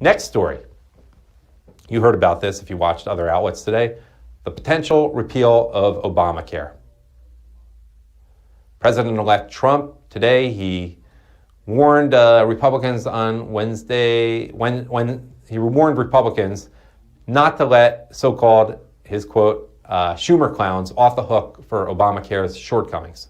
Next story. You heard about this if you watched other outlets today. The potential repeal of Obamacare. President-elect Trump today, he warned Republicans on Wednesday, when he warned Republicans not to let so-called, his quote, Schumer clowns off the hook for Obamacare's shortcomings.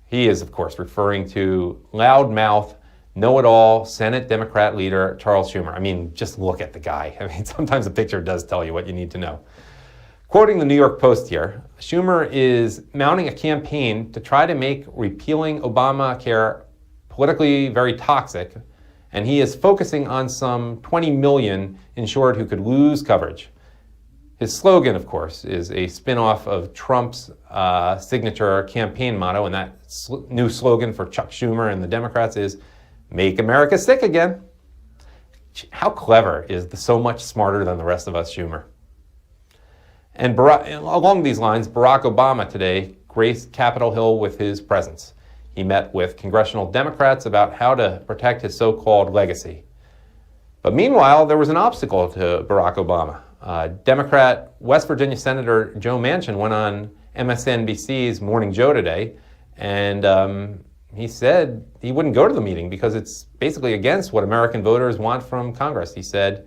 He is, of course, referring to loudmouth, know-it-all Senate Democrat leader Charles Schumer. I mean, just look at the guy. I mean, sometimes a picture does tell you what you need to know. Quoting the New York Post here, Schumer is mounting a campaign to try to make repealing Obamacare politically very toxic, and he is focusing on some 20 million insured who could lose coverage. His slogan, of course, is a spin-off of Trump's signature campaign motto, and that new slogan for Chuck Schumer and the Democrats is, "Make America Sick Again." How clever is the so much smarter than the rest of us Schumer? And along these lines, Barack Obama today graced Capitol Hill with his presence. He met with congressional Democrats about how to protect his so-called legacy. But meanwhile, there was an obstacle to Barack Obama. Democrat West Virginia Senator Joe Manchin went on MSNBC's Morning Joe today, and he said he wouldn't go to the meeting because it's basically against what American voters want from Congress. He said,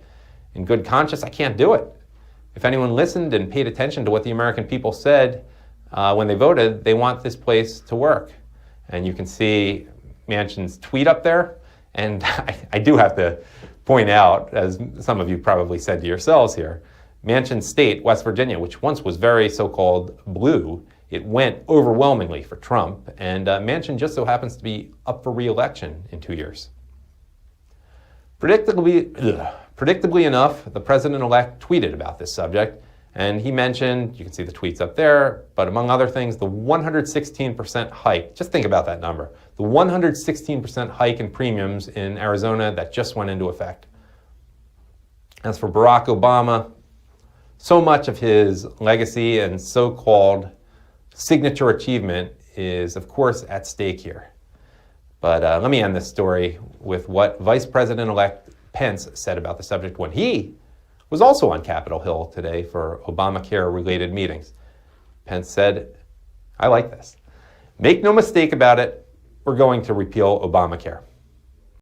in good conscience, I can't do it. If anyone listened and paid attention to what the American people said when they voted, they want this place to work. And you can see Manchin's tweet up there. And I do have to point out, as some of you probably said to yourselves here, Manchin's state, West Virginia, which once was very so-called blue, it went overwhelmingly for Trump. And Manchin just so happens to be up for re-election in 2 years. Predictably enough, the president-elect tweeted about this subject, and he mentioned, you can see the tweets up there, but among other things, the 116% hike. Just think about that number. The 116% hike in premiums in Arizona that just went into effect. As for Barack Obama, so much of his legacy and so-called signature achievement is, of course, at stake here. But let me end this story with what Vice President-elect Pence said about the subject when he was also on Capitol Hill today for Obamacare-related meetings. Pence said, I like this. Make no mistake about it, we're going to repeal Obamacare.